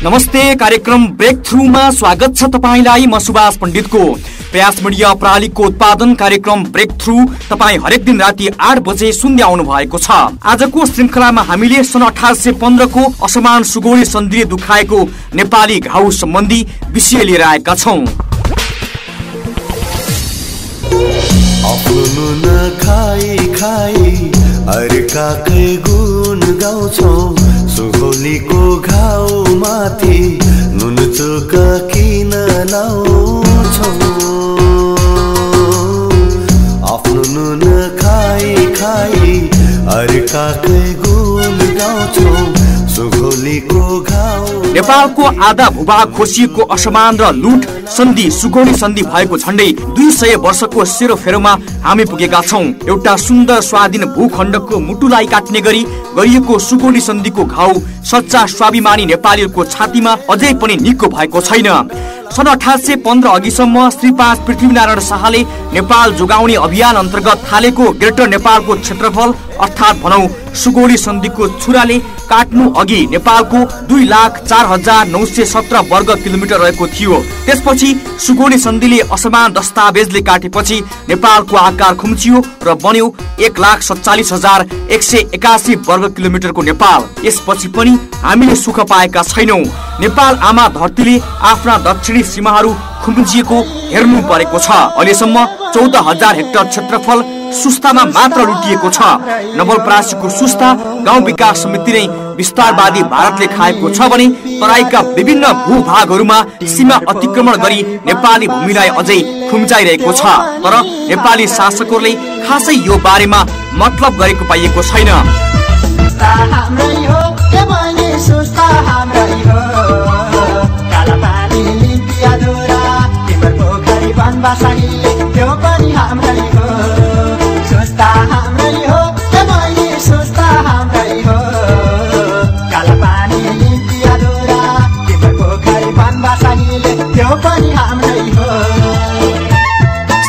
नमस्ते, कार्यक्रम ब्रेक थ्रुमा स्वागत छ तपाईलाई। म सुभाष पण्डितको। प्रयास मिडिया प्रणालीको उत्पादन कार्यक्रम ब्रेक थ्रु तपाई हरेक दिन राति 8 बजे सुन्दै आउनु भएको छ। आजको श्रृंखलामा हामीले सन् 1815 को असमान सुगौली सन्धिले दुखाएको नेपाली घाउ सम्बन्धी विषय लिएर आएका छौं। आफ्नो नखाई खाई अर्काकै गुण गाउँछौं, सुगौलीको घाउ माथि नुन चोक किन लाउँछौं। आफ्नो नुन खाई खाई अर्काकै गुण गाउँछौं, सुगौलीको घाउ। नेपालको आधा भूभाग खोसिएको असमान र लुट सन्धि सुगौली सन्धि भएको झण्डै 200 वर्षको सेरोफेरोमा हामी पुगेका छौं। एउटा सुन्दर स्वाधीन भूखण्डको मुटुलाई काट्ने गरी गरिएको सुगौली सन्धिको घाउ सच्चा स्वाभिमानी नेपालीहरूको छातीमा अझै पनि निको भएको छैन। सन् 1815 अघिसम्म श्री 5 पृथ्वीनारायण शाहले नेपाल जोगाउने अभियान अन्तर्गत थालेको ग्रेटर नेपालको क्षेत्रफल अर्थात् भनौं सुगौली सन्धिको छुराले काट्नु अघि नेपालको 2,04,917 वर्ग किलोमिटर रहेको थियो। त्यसपछि सुगौली सन्धिले असमान दस्तावेजले काटेपछि नेपालको आकार खुम्चियो र बन्यो 1,47,181 वर्ग किलोमिटरको नेपाल। यसपछि पनि हामीले सुख पाएका छैनौं। नेपाल आमा धरतीले आफ्ना दक्षिणी सीमाहरू खुम्चिएको हेर्नु परेको छ। अहिलेसम्म 14,000 हेक्टर क्षेत्रफल सुस्तामा मात्र लुटिएको छ। नवलपरासीको सुस्ता गाउँ विकास समिति नै विस्तारवादी भारतले खाएको छ भने तराईका विभिन्न भूभागहरूमा सीमा अतिक्रमण गरी नेपाली भूमिलाई अझै खुम्चाइरहेको छ। तर नेपाली शासकहरूले खासै यो बारेमा मतलब गरेको पाइएको छैन।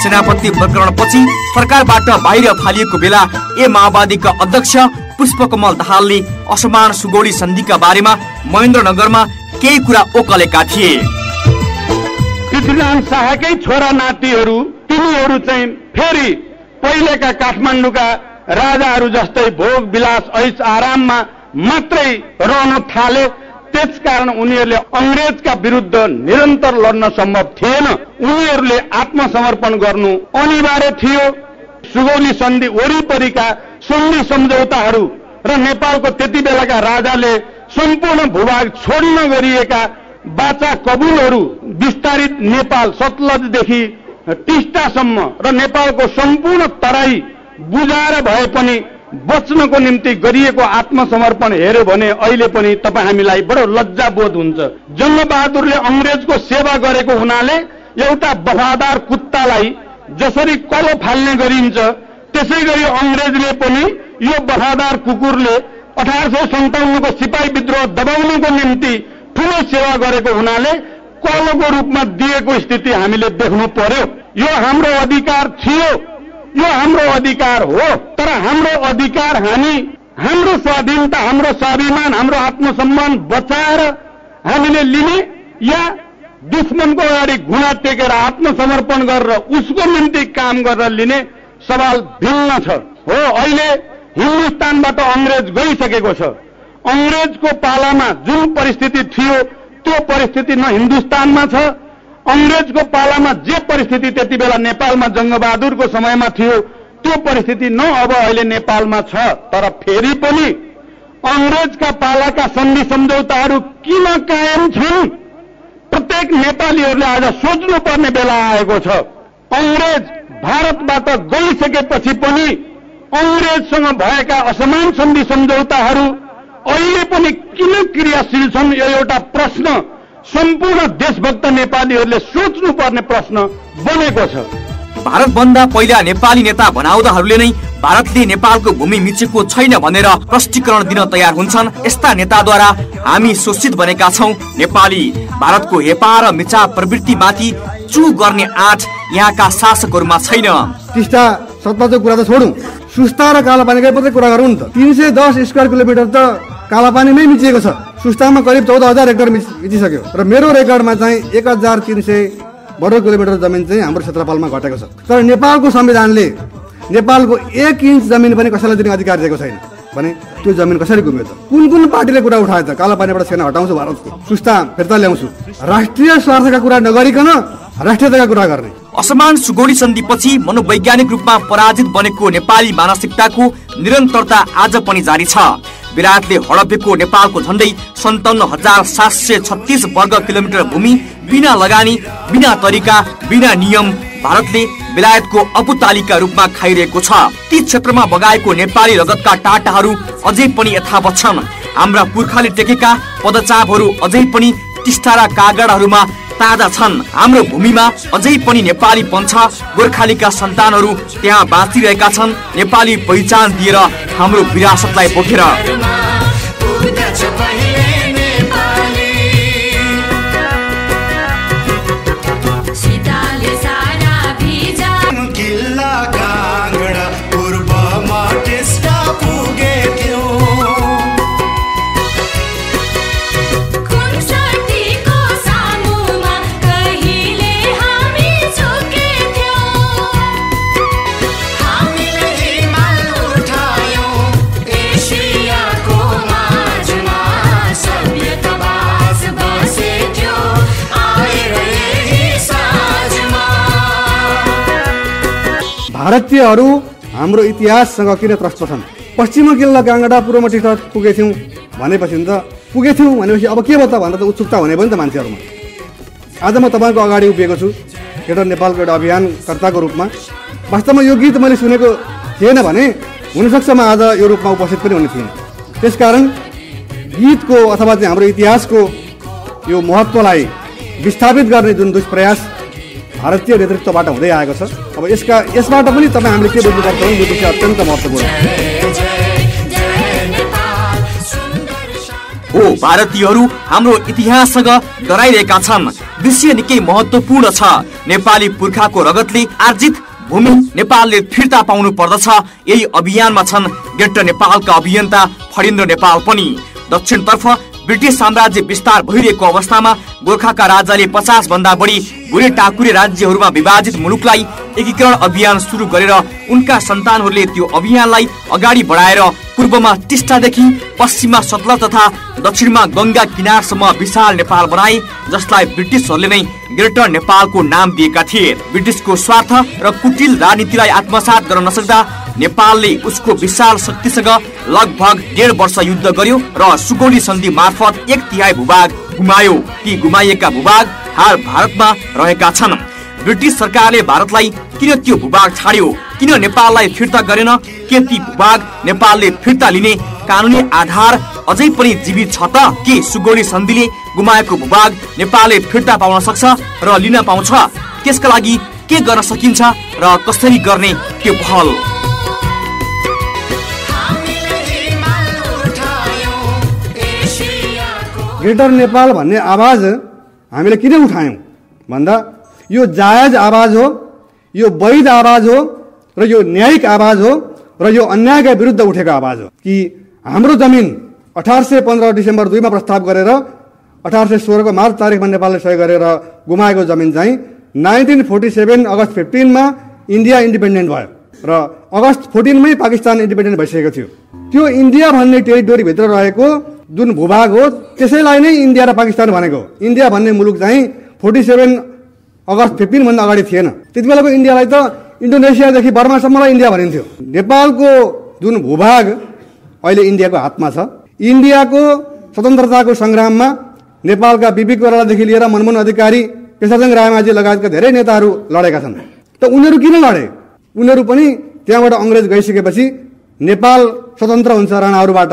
सेनापति प्रकरणपछि सरकारबाट बाहिर फालिएको बेला माओवादीका अध्यक्ष पुष्पकमल दाहालले असमान सुगौली सन्धिका बारेमा महेन्द्रनगरमा केही कुरा ओकलेका थिए। पृथ्वीनारायण शाहकै छोरा नातिहरू तिनीहरू चाहिँ फेरि पहिलेका काठमाडौँका राजाहरू जस्तै भोग विलास ऐश आराममा मात्रै रहन थाले। त्यसकारण उनीहरूले अंग्रेजका विरुद्ध निरन्तर लड्न सम्भव थिएन। उनीहरूले आत्मसमर्पण गर्नु अनिवार्य थियो। सुगौली सन्धि वरिपरिका सन्धि सम्झौताहरू र नेपालको त्यति बेलाका राजाले सम्पूर्ण भूभाग छोड्न गरिएका बाचा कबुलहरू विस्तारित नेपाल सतलजदेखि टिस्टासम्म र नेपालको सम्पूर्ण तराई बुझाएर भए पनि बच्नको निम्ति गरिएको आत्मसमर्पण हेर्यो भने अहिले पनि तपाईँ हामीलाई बडो लज्जा बोध हुन्छ। जङ्गबहादुरले अंग्रेजको सेवा गरेको हुनाले एउटा वफादार कुत्तालाई जसरी कलो फाल्ने गरिन्छ त्यसै गरी अंग्रेजले पनि यो वफादार कुकुरले 1857 को सिपाही विद्रोह दबाउनको निम्ति ठूलो सेवा गरेको हुनाले कलोको रूपमा दिएको स्थिति हामीले देख्नु पर्यो। यो हाम्रो अधिकार थियो, यो हाम्रो अधिकार हो। तर हाम्रो अधिकार हाम्रो स्वाधीनता, हाम्रो स्वाभिमान, हाम्रो आत्मसम्मान बचाएर हामीले लिने या दुश्मनको अगाडि घुँडा टेकेर आत्मसमर्पण गरेर उसको निम्ति काम गरेर लिने सवाल भिन्न छ। हो, अहिले हिन्दुस्तानबाट अंग्रेज गइसकेको छ। अंग्रेजको पालामा जुन परिस्थिति थियो त्यो परिस्थिति न हिन्दुस्तानमा छ। अंग्रेजको पालामा जे परिस्थिति त्यति बेला नेपालमा जङ्गबहादुरको समयमा थियो त्यो परिस्थिति न अब अहिले नेपालमा छ। तर फेरि पनि अंग्रेजका पालाका सन्धि सम्झौताहरू किन कायम छन्? प्रत्येक नेपालीहरूले आज सोच्नुपर्ने बेला आएको छ। अंग्रेज भारतबाट गइसकेपछि पनि अंग्रेजसँग भएका असमान सन्धि सम्झौताहरू अहिले पनि किन क्रियाशील छन्? यो एउटा प्रश्न सम्पूर्ण देशभक्त नेपालीहरूले सोच्नुपर्ने प्रश्न बनेको छ। भारतभन्दा पहिला नेपाली नेता बनाउँदाहरूले नै भारतले नेपालको भूमि मिचेको छैन भनेर प्रष्टीकरण दिन तयार हुन्छन्। यस्ता नेताद्वारा हामी शोषित बनेका छौं। नेपाली भारतको हेपा र मिचा प्रवृत्तिमाथि चु गर्ने आँट यहाँका शासकहरूमा छैन। टिस्टा सतपाको कुरा त छोडौं, सुस्ता र कालापानीकै मात्रै कुरा गरौँ नि त। 310 स्क्वायर किलोमिटर त कालापानीमै मिचिएको छ। सुस्तामा करिब 14,000 हेक्टर मिचिसक्यो र मेरो रेकर्डमा चाहिँ 1,300 वर्ग किलोमिटर जमिन चाहिँ हाम्रो क्षेत्रफलमा घटेको छ। तर नेपालको संविधानले नेपालको 1 इन्च जमिन पनि कसैलाई दिने अधिकार दिएको छैन भने त्यो जमिन कसरी गुम्यो त? कुन पार्टीले कुरा उठायो त? कालापानीबाट सेना हटाउँछु भारतको, सुस्ता फिर्ता ल्याउँछु, राष्ट्रिय स्वार्थका कुरा नगरिकन राष्ट्रियताका कुरा गर्ने। असमान सुगौली सन्धिपछि मनोवैज्ञानिक रूपमा पराजित बनेको नेपाली मानसिकताको निरन्तरता आज पनि जारी छ। विराटले हडपेको नेपालको झण्डै 57,736 वर्ग किलोमिटर भूमि बिना लगानी, बिना तरिका, बिना नियम भारतले बेलायतको अपुतालिका रूपमा खाइरहेको छ। ती क्षेत्रमा बगाएको नेपाली रगतका टाटाहरू अझै पनि यथावत छन्। हाम्रा पुर्खाले टेकेका पदचापहरू अझै पनि टिस्टा र कागडाहरूमा ताजा छन्। हाम्रो भूमिमा अझै पनि नेपाली पन्छ गोर्खालीका सन्तानहरू त्यहाँ बाँचिरहेका छन्, नेपाली पहिचान दिएर हाम्रो विरासतलाई बोकेर। भारतीयहरू हाम्रो इतिहाससँग किन त्रस्त छन्? पश्चिममा किल्ला काङ्गडा, पूर्वमा टिस्टा पुगेथ्यौँ भनेपछि त पुगेथ्यौँ भनेपछि अब के भयो त भनेर त उत्सुकता हुने पनि त मान्छेहरूमा। आज म तपाईँको अगाडि उभिएको छु एउटा नेपालको एउटा अभियानकर्ताको रूपमा। वास्तवमा यो गीत मैले सुनेको थिएन भने हुनसक्छ म आज यो रूपमा उपस्थित पनि हुने थिएन। त्यसकारण गीतको अथवा चाहिँ हाम्रो इतिहासको यो महत्त्वलाई विस्थापित गर्ने जुन दुष्प्रयास भारतीय नेतृत्वबाट हुँदै आएको छ, अब यसबाट पनि तपाईँ हामीले के बुझ्नुपर्छ भने यो विषय अत्यन्त महत्त्वपूर्ण हो। भारतीयहरू हाम्रो इतिहाससँग डराइरहेका छन्। विषय निकै महत्त्वपूर्ण छ। नेपाली पुर्खाको रगतले आर्जित भूमि नेपालले फिर्ता पाउनु पर्दछ। यही अभियानमा छन् ग्रेटर नेपालका अभियन्ता फणीन्द्र नेपाल पनि। दक्षिणतर्फ ब्रिटिस साम्राज्य विस्तार भइरहेको अवस्थामा गोर्खाका राजाले 50 भन्दा बढी गुरे टाकुरे राज्यहरूमा विभाजित मुलुकलाई एकीकरण अभियान सुरु गरेर उनका सन्तानहरूले त्यो अभियानलाई अगाडि बढाएर पूर्वमा टिस्टादेखि पश्चिममा सतलज तथा दक्षिणमा गंगा किनारसम्म विशाल नेपाल बनाए, जसलाई ब्रिटिसहरूले नै ग्रेटर नेपालको नाम दिएका थिए। ब्रिटिसको स्वार्थ र कुटिल राजनीतिलाई आत्मसात गर्न नसक्दा नेपालले उसको विशाल शक्तिसँग लगभग 1.5 वर्ष युद्ध गर्यो र सुगौली सन्धि मार्फत 1/3 भूभाग गुमायो। ती गुमाइएका भूभाग हाल भारतमा रहेका छन्। ब्रिटिस सरकारले भारतलाई किन त्यो भूभाग छाड्यो? किन नेपाललाई फिर्ता गरेन? के ती भूभाग नेपालले फिर्ता लिने कानुनी आधार अझै पनि जीवित छ त? के सुगौली सन्धिले गुमाएको भूभाग नेपालले फिर्ता पाउन सक्छ र लिन पाउँछ? त्यसका लागि के गर्न सकिन्छ र कसरी गर्ने त्यो पहल? ग्रेटर नेपाल भन्ने आवाज हामीले किन उठायौँ भन्दा यो जायज आवाज हो, यो वैध आवाज हो र यो न्यायिक आवाज हो र यो अन्यायका विरुद्ध उठेको आवाज हो कि हाम्रो जमिन 1815 डिसेम्बर 2 मा प्रस्ताव गरेर 1816 को मार्च तारिखमा नेपालले सही गरेर गुमाएको जमिन चाहिँ 1947 अगस्त 15 मा इन्डिया इन्डिपेन्डेन्ट भयो र अगस्त 14 मै पाकिस्तान इन्डिपेन्डेन्ट भइसकेको थियो। त्यो इन्डिया भन्ने टेरिटोरी भित्र रहेको जुन भूभाग हो त्यसैलाई नै इन्डिया र पाकिस्तान भनेको। इन्डिया भन्ने मुलुक चाहिँ 47 अगस्त 15 भन्दा अगाडि थिएन। त्यति बेलाको इन्डियालाई त इन्डोनेसियादेखि बर्मासम्मलाई इन्डिया भनिन्थ्यो। नेपालको जुन भूभाग अहिले इन्डियाको हातमा छ। इन्डियाको स्वतन्त्रताको संग्राममा नेपालका बिपी कोइरालादेखि लिएर मनमोहन अधिकारी, केशरजंग रायमाझी लगायतका धेरै नेताहरू लडेका छन्। त उनीहरू किन लडे? उनीहरू पनि त्यहाँबाट अंग्रेज गइसकेपछि नेपाल स्वतन्त्र हुन्छ राणाहरूबाट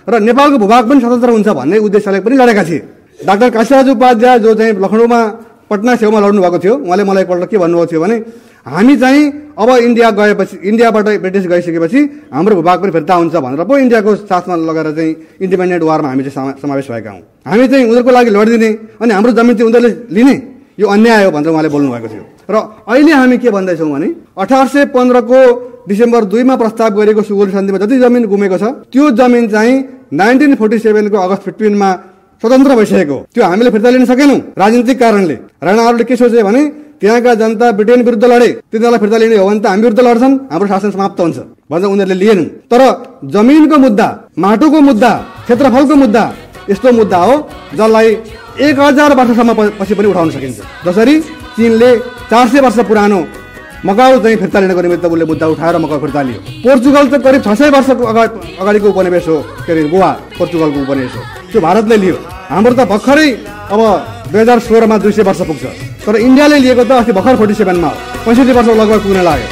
र नेपालको भूभाग पनि स्वतन्त्र हुन्छ भन्ने उद्देश्यले पनि लडेका थिए। डाक्टर काशीराज उपाध्याय जो चाहिँ लखनऊमा पटना छेउमा लड्नु भएको थियो, उहाँले मलाई एकपल्ट के भन्नुभएको थियो भने हामी चाहिँ अब इन्डिया गएपछि, इन्डियाबाट ब्रिटिस गइसकेपछि हाम्रो भूभाग पनि फिर्ता हुन्छ भनेर पो इन्डियाको साथमा लगेर चाहिँ इन्डिपेन्डेन्ट वारमा हामी चाहिँ समावेश भएका हौँ। हामी चाहिँ उनीहरूको लागि लडिदिने अनि हाम्रो जमिन चाहिँ उनीहरूले लिने, यो अन्याय हो भनेर उहाँले बोल्नु भएको थियो। र अहिले हामी के भन्दैछौँ भने 1815 को डिसेम्बर 2 मा प्रस्ताव गरेको सुगौली सन्धिमा जति जमिन गुमेको छ त्यो जमिन चाहिँ 1947 को अगस्त 15 मा स्वतन्त्र भइसकेको त्यो हामीले फिर्ता लिन सकेनौँ राजनीतिक कारणले। राणाहरूले के सोचे भने त्यहाँका जनता ब्रिटेन विरुद्ध लडे, तिनीहरूलाई फिर्ता लिने हो भने त हामी विरुद्ध लड्छन्, हाम्रो शासन समाप्त हुन्छ भनेर उनीहरूले लिएनन्। तर जमिनको मुद्दा, माटोको मुद्दा, क्षेत्रफलको मुद्दा यस्तो मुद्दा हो जसलाई 1000 वर्षसम्म पछि पनि उठाउन सकिन्छ। जसरी चीनले 400 वर्ष पुरानो मकाउ चाहिँ फिर्ता लिनको निमित्त उसले मुद्दा उठाएर मकाउ फिर्ता लियो। पोर्चुगल त करिब 600 वर्षको अगाडिको उपनिवेश हो, के अरे गोवा पोर्चुगलको उपनिवेश हो, त्यो भारतले लियो। हाम्रो त भर्खरै अब 2016 मा 200 वर्ष पुग्छ, तर इन्डियाले लिएको त अस्ति भर्खर 47 मा हो, 65 वर्ष लगभग पुग्न लाग्यो।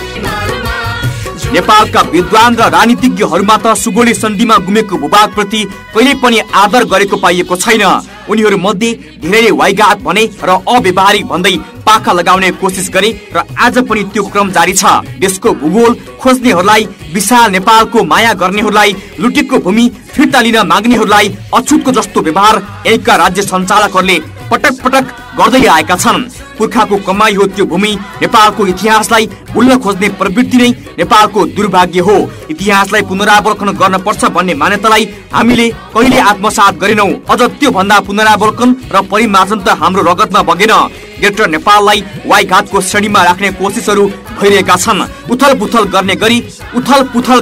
नेपालका विद्वान र राजनीतिज्ञहरूमा त सुगौली सन्धिमा गुमेको भूभागप्रति कहिले पनि आदर गरेको पाइएको छैन। उनीहरू मध्ये धेरैले वाइगात भने र अव्यावहारिक भन्दै पाखा लगाउने कोसिस गरे र आज पनि त्यो क्रम जारी छ। देशको भूगोल खोज्नेहरूलाई, विशाल नेपालको माया गर्नेहरूलाई, लुटेको भूमि फिर्ता लिन माग्नेहरूलाई अछुतको जस्तो व्यवहार यहीका राज्य सञ्चालकहरूले पटक पटक गर्दै आएका छन्। पुर्खाको कमाई हो त्यो भूमि। नेपालको इतिहासलाई भुल्न खोज्ने प्रवृत्ति नै नेपालको दुर्भाग्य हो। इतिहासलाई पुनरावलोकन गर्न पर्छ भन्ने मान्यतालाई हामीले कहिले आत्मसात गरेनौं। अझ त्यो भन्दा पुनरावलोकन र परिमार्जन त हाम्रो रगतमा बगेन। ग्रेटर नेपाललाई वाइघाटको श्रेणीमा राख्ने कोसिसहरू भइरहेका छन्। उथल पुथल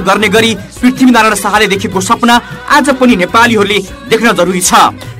गर्ने गरी पृथ्वीनारायण शाहले देखेको सपना आज पनि नेपालीहरूले देख्न जरुरी छ।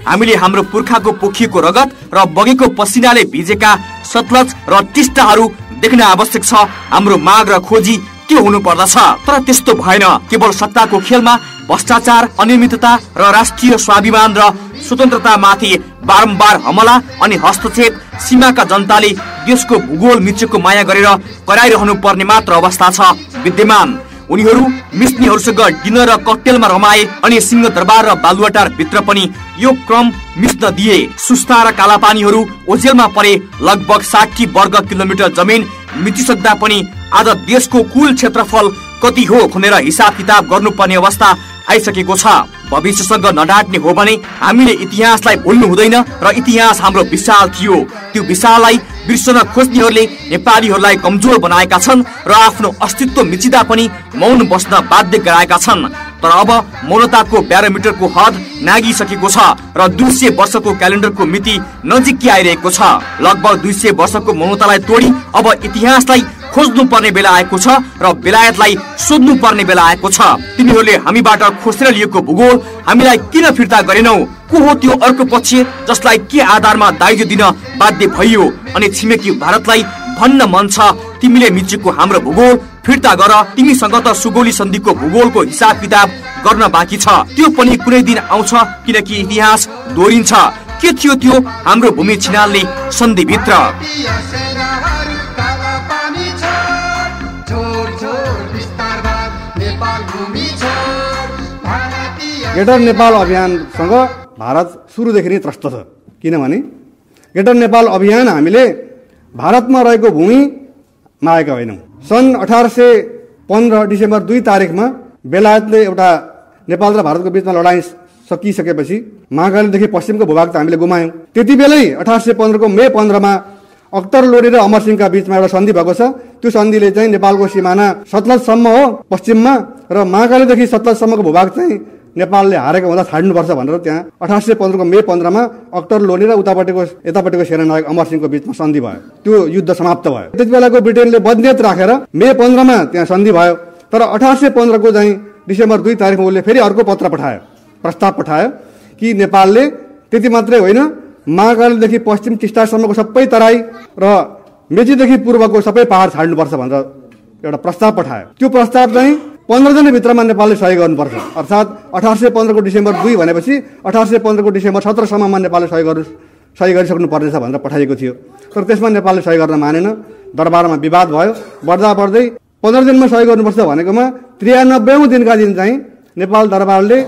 हामीले हाम्रो पुर्खाको पोखिएको रगत र बगेको पसिनाले भिजेका सतलज र टिस्टाहरू देख्न आवश्यक छ। हाम्रो माग र खोजी के हुनु पर्दछ, तर त्यस्तो भएन। केवल सत्ताको खेलमा भ्रष्टाचार, अनियमितता र राष्ट्रिय स्वाभिमान र स्वतन्त्रतामाथि बारम्बार हमला अनि हस्तक्षेप सीमाका जनताले देशको भूगोल मिचेको माया गरेर कराइरहनु पर्ने मात्र अवस्था छ विद्यमान। उनीहरू मिस्नेहरूसँग डिनर र ककटेलमा रमाए अनि सिंहदरबार र बालुवाटार भित्र पनि यो क्रम मिस्न दिए। सुस्ता र कालापानीहरू ओझेलमा परे। लगभग 60 वर्ग किलोमिटर जमिन मिचिसक्दा पनि आज देशको कुल क्षेत्रफल कति हो भनेर हिसाब किताब गर्नुपर्ने अवस्था आइसकेको छ। भविष्यसँग नडाट्ने हो भने हामीले इतिहासलाई भुल्नु हुँदैन र इतिहास हाम्रो विशाल थियो। त्यो विशाललाई बिर्सन खोज्नेहरूले नेपालीहरूलाई कमजोर बनाएका छन् र आफ्नो अस्तित्व मिचिदा पनि मौन बस्न बाध्य गराएका छन्। तर अब मौनताको ब्यारोमिटरको हद नागिसकेको छ र 200 वर्षको क्यालेन्डरको मिति नजिकै आइरहेको छ। लगभग 200 वर्षको मौनतालाई तोडी अब इतिहासलाई खोज्नु पर्ने बेला आएको छ र बेलायतलाई सोध्नु पर्ने बेला आएको छ। तिनीहरूले हामीबाट खोसेर लिएको भूगोल हामीलाई किन फिर्ता गरेनौ? को हो त्यो अर्को पक्ष जसलाई के आधारमा दायित्व दिन बाध्य भइयो? अनि छिमेकी भारतलाई भन्न मन छ तिमीले मिचेको हाम्रो भूगोल फिर्ता गर। तिमीसँग त सुगौली सन्धिको भूगोलको हिसाब किताब गर्न बाँकी छ। त्यो पनि कुनै दिन आउँछ, किनकि इतिहास दोहोरिन्छ। के थियो त्यो हाम्रो भूमि छिनाल्ने सन्धिभित्र? ग्रेटर नेपाल अभियानसँग भारत सुरुदेखि नै त्रस्त छ। किनभने ग्रेटर नेपाल अभियान हामीले भारतमा रहेको भूमि मागेका होइनौँ। सन् 1815 डिसेम्बर 2 तारिकमा बेलायतले एउटा नेपाल र भारतको बीचमा लडाईँ सकिसकेपछि महाकालीदेखि पश्चिमको भूभाग त हामीले गुमायौँ। त्यति बेलै 1815 को मे 15 मा अख्तर लोडी र अमर सिंहका बीचमा एउटा सन्धि भएको छ। त्यो सन्धिले चाहिँ नेपालको सिमाना सतलजसम्म हो पश्चिममा र महाकालीदेखि सतलजसम्मको भूभाग चाहिँ नेपालले हारेको हुँदा छाड्नुपर्छ भनेर त्यहाँ 1815 को मे 15 मा अख्तर लोडी र यतापट्टिको सेनानायक अमर सिंहको बीचमा सन्धि भयो। त्यो युद्ध समाप्त भयो। त्यति बेलाको ब्रिटेनले बदनियत राखेर मे 15 मा त्यहाँ सन्धि भयो। तर 1815 को चाहिँ डिसेम्बर 2 तारिकमा उसले फेरि अर्को पत्र पठायो, प्रस्ताव पठायो कि नेपालले त्यति मात्रै होइन, महाकालीदेखि पश्चिम टिस्टासम्मको सबै तराई र मेचीदेखि पूर्वको सबै पहाड छाड्नुपर्छ भनेर एउटा प्रस्ताव पठायो। त्यो प्रस्ताव चाहिँ 15 दिनभित्रमा नेपालले सही गर्नुपर्छ। अर्थात् 1815 को डिसेम्बर 2 भनेपछि 1815 को डिसेम्बर 17 सम्ममा नेपालले सही गरिसक्नु पर्नेछ भनेर पठाइएको थियो। तर त्यसमा नेपालले सही गर्न मानेन। दरबारमा विवाद भयो। बढ्दा बढ्दै 15 दिनमा सही गर्नुपर्छ भनेकोमा 93औं दिनका दिन चाहिँ नेपाल दरबारले